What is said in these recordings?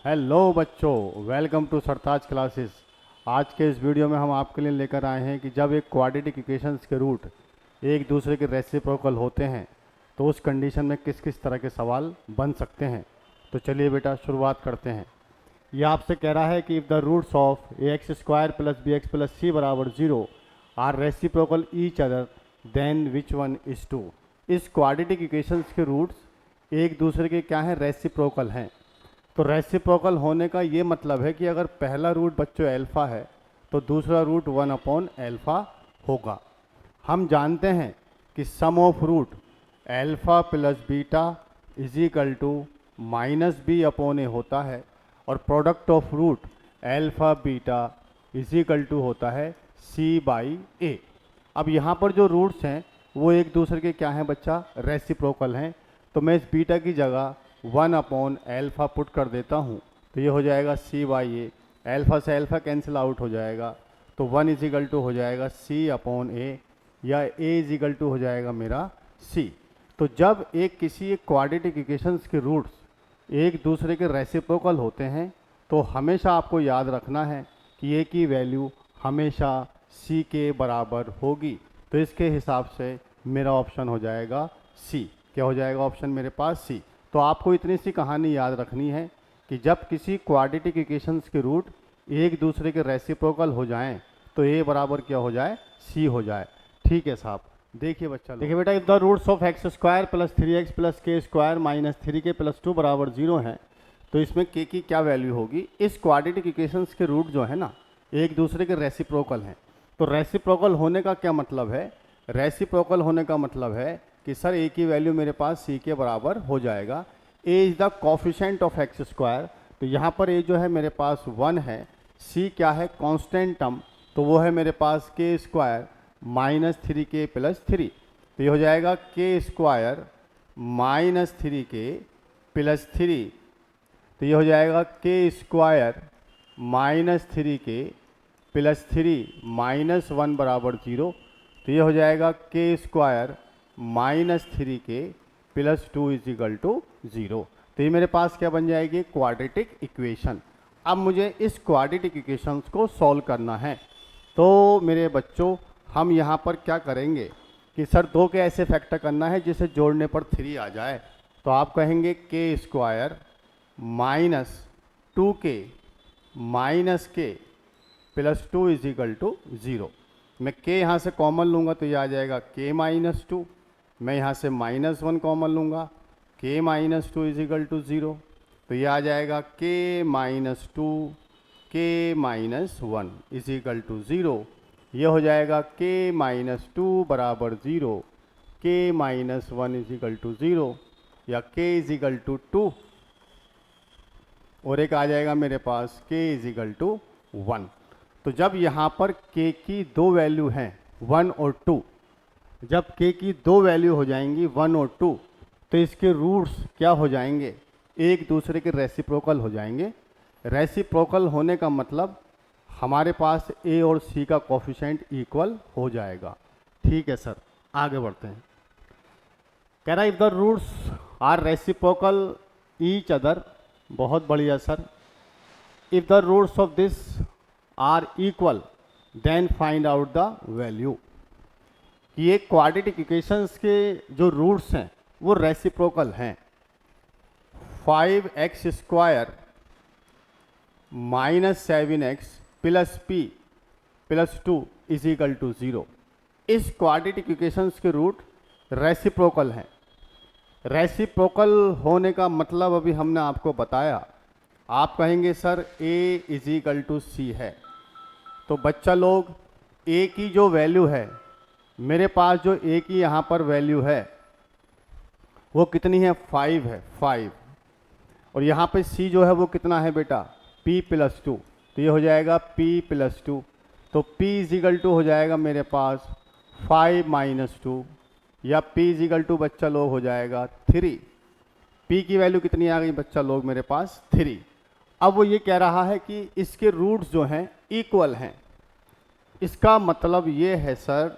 Hello बच्चों, welcome to Sartaj classes. आज के इस वीडियो में हम आपके लिए लेकर आए हैं कि जब एक क्वाड्रेटिक इक्वेशंस के रूट एक दूसरे के रेसिप्रोकल होते हैं तो उस कंडीशन में किस किस तरह के सवाल बन सकते हैं। तो चलिए बेटा शुरुआत करते हैं। ये आपसे कह रहा है कि if the roots of a x square plus b x plus c बराबर 0 are reciprocal each other then which one is true. इस क्वाड्रेटिक इक्वेशंस के रूट्स एक दूसरे के क्या हैं, रेसिप्रोकल हैं। तो रेसिप्रोकल होने का ये मतलब है कि अगर पहला रूट बच्चों एल्फ़ा है तो दूसरा रूट 1/एल्फ़ा होगा। हम जानते हैं कि sum of root alpha plus beta is equal to -b/a होता है और product of root alpha beta is equal to होता है c/a। अब यहाँ पर जो रूट्स हैं वो एक दूसरे के क्या हैं बच्चा, रेसिप्रोकल हैं। तो मैं इस बीटा की जगह 1/एल्फ़ा पुट कर देता हूँ तो ये हो जाएगा c/a। एल्फ़ा से एल्फ़ा कैंसिल आउट हो जाएगा तो 1 इज इक्वल टू हो जाएगा c/a या a इज इक्वल टू हो जाएगा मेरा c। तो जब किसी एक क्वाड्रेटिक इक्वेशंस के रूट्स एक दूसरे के रेसिप्रोकल होते हैं तो हमेशा आपको याद रखना है कि a की वैल्यू हमेशा c के बराबर होगी। तो इसके हिसाब से मेरा ऑप्शन हो जाएगा c। क्या हो जाएगा ऑप्शन मेरे पास c। तो आपको इतनी सी कहानी याद रखनी है कि जब किसी क्वाड्रेटिक इक्वेशंस के रूट एक दूसरे के रेसिप्रोकल हो जाएं तो a बराबर क्या हो जाए, c हो जाए। ठीक है साहब। देखिए बच्चा, देखिए बेटा, if the roots of x square plus 3x plus k square minus 3k plus 2 बराबर 0 है तो इसमें k की क्या वैल्यू होगी। इस क्वाड्रेटिक इक्वेशंस के रूट जो है ना एक दूसरे के रेसिप्रोकल हैं। तो रेसिप्रोकल होने का क्या मतलब है, रेसिप्रोकल होने का मतलब है कि सर a की वैल्यू मेरे पास c के बराबर हो जाएगा। a is the coefficient of x square, तो यहाँ पर a जो है मेरे पास 1 है। c क्या है, कांस्टेंट टर्म, तो वो है मेरे पास के स्क्वायर माइनस 3k प्लस 3। तो ये हो जाएगा k square minus 3k plus 3। तो ये हो जाएगा k square minus 3k plus 3 minus 1 बराबर 0। तो ये हो जाएगा k square minus 3k plus 2 is equal to 0। तो ये मेरे पास क्या बन जाएगी, क्वाड्रेटिक इक्वेशन। अब मुझे इस क्वाड्रेटिक इक्वेशंस को सॉल्व करना है। तो मेरे बच्चों हम यहाँ पर क्या करेंगे कि सर दो के ऐसे फैक्टर करना है जिसे जोड़ने पर 3 आ जाए। तो आप कहेंगे के स्क्वायर माइनस 2k माइनस के प्लस 2 इज इक्वल टू 0। मैं k यहाँ से कॉमन लूँगा तो ये आ जाएगा k माइनस 2। मैं यहाँ से -1 कॉमन लूँगा, k minus 2 is equal to 0। तो ये आ जाएगा k minus 2 k minus 1 is equal to 0। ये हो जाएगा k माइनस 2 बराबर 0, k minus 1 is equal to 0 या k इज इक्वल टू 2। और एक आ जाएगा मेरे पास k इज इक्वल टू 1। तो जब यहाँ पर k की दो वैल्यू हैं 1 और 2, जब k की दो वैल्यू हो जाएंगी 1 और 2 तो इसके रूट्स क्या हो जाएंगे, एक दूसरे के रेसिप्रोकल हो जाएंगे। रेसिप्रोकल होने का मतलब हमारे पास a और c का कोफिशिएंट इक्वल हो जाएगा। ठीक है सर, आगे बढ़ते हैं। कह रहा है if the roots are reciprocal each other, बहुत बढ़िया sir. If the roots of this are equal then find out the value. ये क्वाड्रेटिक इक्वेशंस के जो रूट्स हैं वो रेसिप्रोकल हैं। 5x square minus 7x plus p plus 2 is equal to 0। इस quadratic equations के रूट रेसिप्रोकल हैं। Reciprocal होने का मतलब अभी हमने आपको बताया। आप कहेंगे sir a is equal to c है, तो बच्चा लोग a की जो वैल्यू है, मेरे पास जो a की यहाँ पर वैल्यू है वो कितनी है, 5 है, 5। और यहाँ पे c जो है वो कितना है बेटा, p प्लस 2। तो ये हो जाएगा p प्लस 2। तो p इज इक्वल टू हो जाएगा मेरे पास 5 माइनस 2 या p इज इक्वल टू बच्चा लोग हो जाएगा 3। p की वैल्यू कितनी आ गई बच्चा लोग, मेरे पास 3। अब वो ये कह रहा है कि इसके रूट्स जो हैं इक्वल हैं। इसका मतलब ये है सर,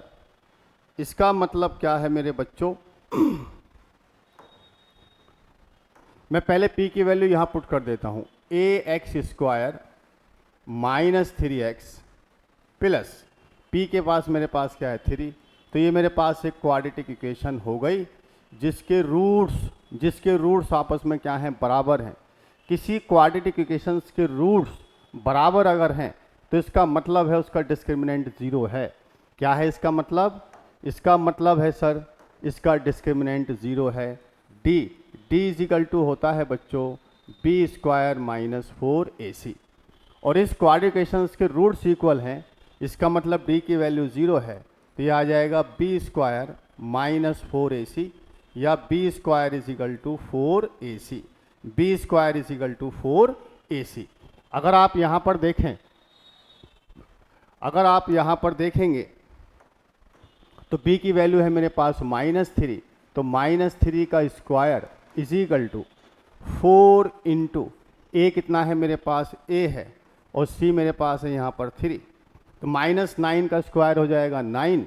इसका मतलब क्या है मेरे बच्चों, मैं पहले p की वैल्यू यहाँ पुट कर देता हूँ। ax² minus 3x plus p के पास मेरे पास क्या है 3, तो ये मेरे पास एक क्वाड्रेटिक इक्वेशन हो गई जिसके रूट्स आपस में क्या हैं, बराबर हैं। किसी क्वाड्रेटिक इक्वेशंस के रूट्स बराबर अगर हैं तो इसका मतलब है उसका डिस्क्रिमिनेंट 0 है। क्या है इसका मतलब? इसका मतलब है सर इसका डिस्क्रिमिनेंट 0 है। d इज इक्वल टू होता है बच्चों b² माइनस 4ac, और इस क्वाड्रेटिक इक्वेशंस के रूट्स इक्वल हैं, इसका मतलब d की वैल्यू 0 है, तो ये आ जाएगा b² माइनस 4ac या b² is equal to 4ac, b² is equal to 4ac। अगर आप यहाँ पर देखेंगे तो b की वैल्यू है मेरे पास -3, तो -3 का square is equal to 4 into a कितना है मेरे पास, a है, और c मेरे पास है यहाँ पर 3, तो -9 का स्क्वायर हो जाएगा 9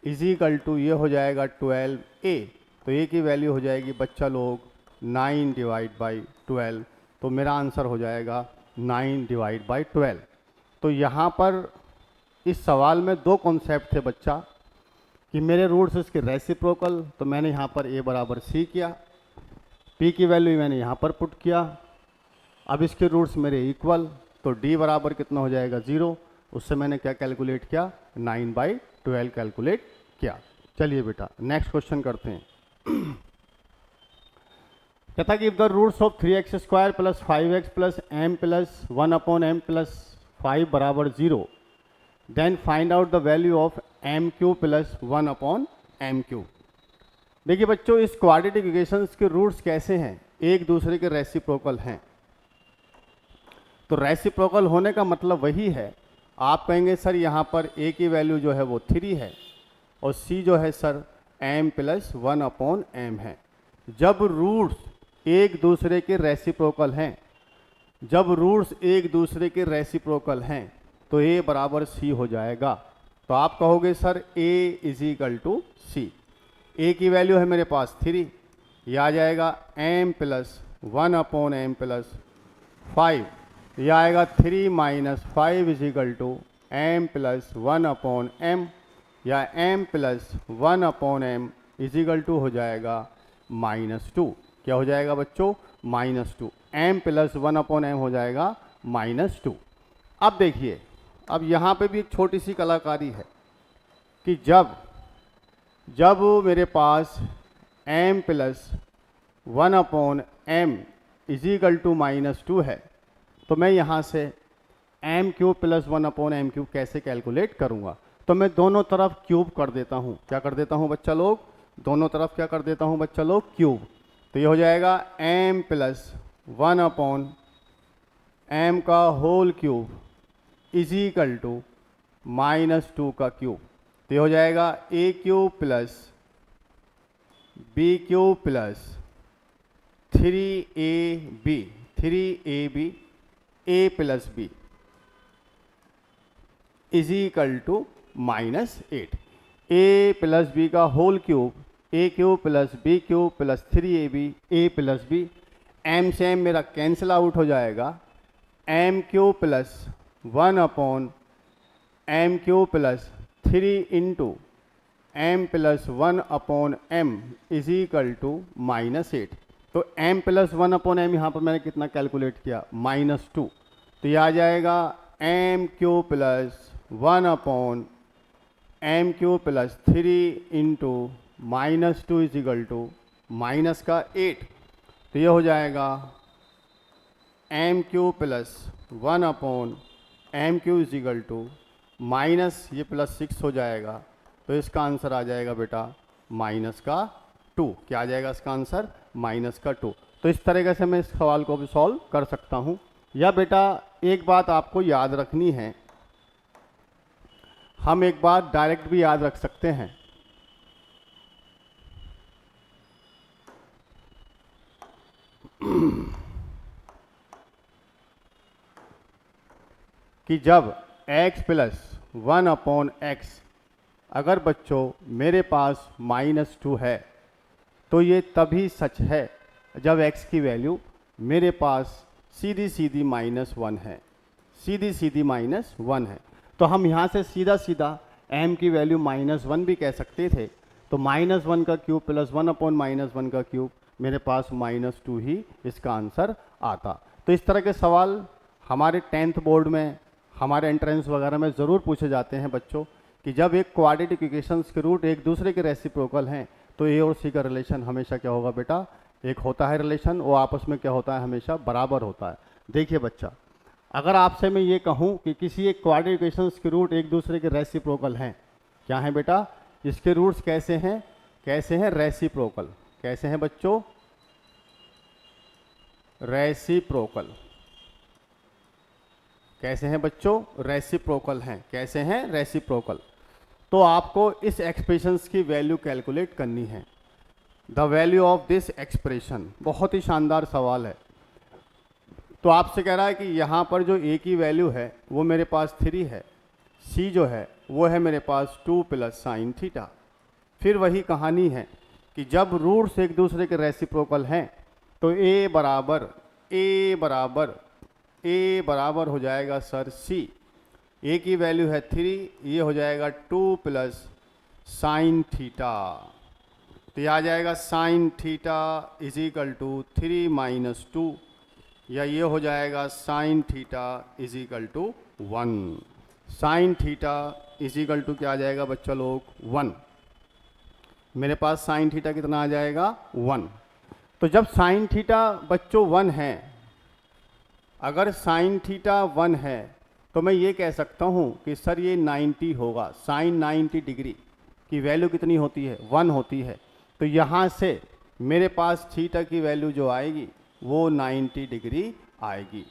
इज इक्वल टू ये हो जाएगा 12a, तो a की वैल्यू हो जाएगी बच्चा लोग 9 डिवाइड बाई 12, तो मेरा आंसर हो जाएगा 9 डिवाइड बाई 12। तो यहाँ पर इस सवाल में दो कॉन्सेप्ट थे बच्चा कि मेरे रूट्स इसके रेसिप्रोकल, तो मैंने यहाँ पर a बराबर c किया, p की वैल्यू मैंने यहाँ पर पुट किया। अब इसके रूट्स मेरे इक्वल, तो d बराबर कितना हो जाएगा 0, उससे मैंने क्या कैलकुलेट किया, 9/12 कैलकुलेट किया। चलिए बेटा नेक्स्ट क्वेश्चन करते हैं। कहता कि if the roots of 3x² plus 5x plus m plus 1/m plus 5 बराबर 0, then find out the value of m³ plus 1/m³। देखिए बच्चों इस क्वाड्रेटिक इक्वेशंस के रूट्स कैसे हैं, एक दूसरे के रेसिप्रोकल हैं। तो रेसिप्रोकल होने का मतलब वही है, आप कहेंगे सर यहाँ पर a की वैल्यू जो है वो 3 है और c जो है सर m प्लस 1/m है। जब रूट्स एक दूसरे के रेसिप्रोकल हैं, तो a बराबर c हो जाएगा। तो आप कहोगे sir a is equal to c, a की वैल्यू है मेरे पास 3, यह आ जाएगा m प्लस 1/m प्लस 5, यह आएगा 3 minus 5 is equal to m plus 1/m, या m plus 1/m is equal to हो जाएगा -2। क्या हो जाएगा बच्चों, -2, m प्लस 1/m हो जाएगा -2। अब देखिए, अब यहाँ पे भी एक छोटी सी कलाकारी है कि जब मेरे पास m plus 1/m is equal to -2 है, तो मैं यहाँ से m³ प्लस 1/m³ कैसे कैलकुलेट करूँगा। तो मैं दोनों तरफ क्यूब कर देता हूँ। क्या कर देता हूँ बच्चा लोग, दोनों तरफ क्या कर देता हूँ बच्चा लोग, क्यूब। तो ये हो जाएगा m प्लस 1/m का whole cube is equal to -2 का क्यूब। तो ये हो जाएगा a³ plus b³ plus 3ab a plus b is equal to -8। a plus b का whole cube, a³ plus b³ plus 3ab a plus b, m से m मेरा cancel out हो जाएगा, m³ plus 1/m³ plus 3 into m plus 1/m is equal to -8। तो m plus 1/m यहाँ पर मैंने कितना कैलकुलेट किया, -2। तो ये आ जाएगा m³ plus 1/m³ plus 3 into -2 is equal to -8। तो ये हो जाएगा m³ plus 1/m³ is equal to ये प्लस 6 हो जाएगा। तो इसका आंसर आ जाएगा बेटा -2। क्या आ जाएगा इसका आंसर, -2। तो इस तरीके से मैं इस सवाल को भी सॉल्व कर सकता हूँ। या बेटा एक बात आपको याद रखनी है, हम एक बात डायरेक्ट भी याद रख सकते हैं कि जब x प्लस 1/x अगर बच्चों मेरे पास -2 है, तो ये तभी सच है जब x की वैल्यू मेरे पास सीधी सीधी -1 है, सीधी सीधी -1 है। तो हम यहाँ से सीधा सीधा m की वैल्यू -1 भी कह सकते थे। तो -1 का क्यूब प्लस 1/-1 का क्यूब, मेरे पास -2 ही इसका आंसर आता। तो इस तरह के सवाल हमारे 10th बोर्ड में, हमारे एंट्रेंस वगैरह में ज़रूर पूछे जाते हैं बच्चों, कि जब एक क्वाड्रेटिक इक्वेशंस के रूट एक दूसरे के रेसिप्रोकल हैं तो ए और सी का रिलेशन हमेशा क्या होगा बेटा, एक होता है रिलेशन, वो आपस में क्या होता है, हमेशा बराबर होता है। देखिए बच्चा, अगर आपसे मैं ये कहूँ कि किसी एक क्वाड्रेटिक इक्वेशंस के रूट एक दूसरे के रेसिप्रोकल हैं, क्या है बेटा, इसके रूट्स कैसे हैं, कैसे हैं, रेसिप्रोकल। कैसे हैं बच्चों, रेसिप्रोकल। कैसे हैं बच्चों, रेसिप्रोकल हैं। कैसे हैं, रेसिप्रोकल। तो आपको इस एक्सप्रेशंस की वैल्यू कैलकुलेट करनी है। The value of this expression, बहुत ही शानदार सवाल है। तो आपसे कह रहा है कि यहाँ पर जो a की वैल्यू है वो मेरे पास 3 है, c जो है वो है मेरे पास 2 प्लस साइन थीटा। फिर वही कहानी है कि जब रूट्स एक दूसरे के रेसिप्रोकल हैं तो a बराबर हो जाएगा सर c। a की वैल्यू है 3, ये हो जाएगा 2 प्लस साइन थीटा। तो ये आ जाएगा sine theta is equal to 3 minus 2, या ये हो जाएगा sine theta is equal to 1। Sine theta is equal to क्या आ जाएगा बच्चा लोग, 1। मेरे पास साइन थीटा कितना आ जाएगा, 1। तो जब साइन थीटा बच्चों 1 है, अगर साइन थीटा 1 है तो मैं ये कह सकता हूँ कि सर ये 90 होगा। साइन 90 डिग्री की वैल्यू कितनी होती है, 1 होती है। तो यहाँ से मेरे पास थीटा की वैल्यू जो आएगी वो 90 डिग्री आएगी।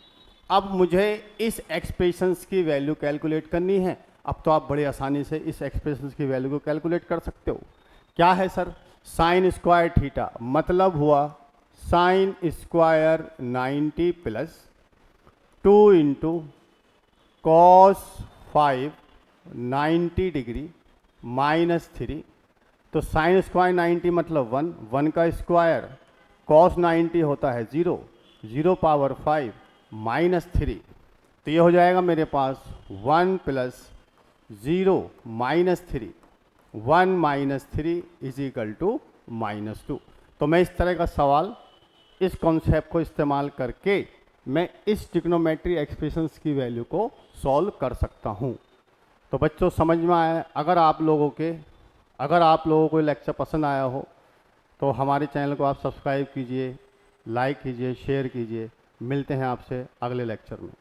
अब मुझे इस एक्सप्रेशंस की वैल्यू कैलकुलेट करनी है। अब तो आप बड़े आसानी से इस एक्सप्रेशंस की वैल्यू को कैलकुलेट कर सकते हो। क्या है सर, साइन स्क्वायर थीटा, मतलब हुआ sine square 90 plus 2 into cos 5 90 degree minus 3। तो साइन स्क्वायर 90 मतलब 1 का स्क्वायर, कॉस 90 होता है 0 पावर 5 माइनस 3। तो ये हो जाएगा मेरे पास 1 plus 0 minus 3, 1 minus 3 is equal to -2। तो मैं इस तरह का सवाल, इस कॉन्सेप्ट को इस्तेमाल करके मैं इस ट्रिग्नोमेट्री एक्सप्रेशंस की वैल्यू को सॉल्व कर सकता हूँ। तो बच्चों समझ में आया। अगर आप लोगों को लेक्चर पसंद आया हो तो हमारे चैनल को आप सब्सक्राइब कीजिए, लाइक कीजिए, शेयर कीजिए। मिलते हैं आपसे अगले लेक्चर में।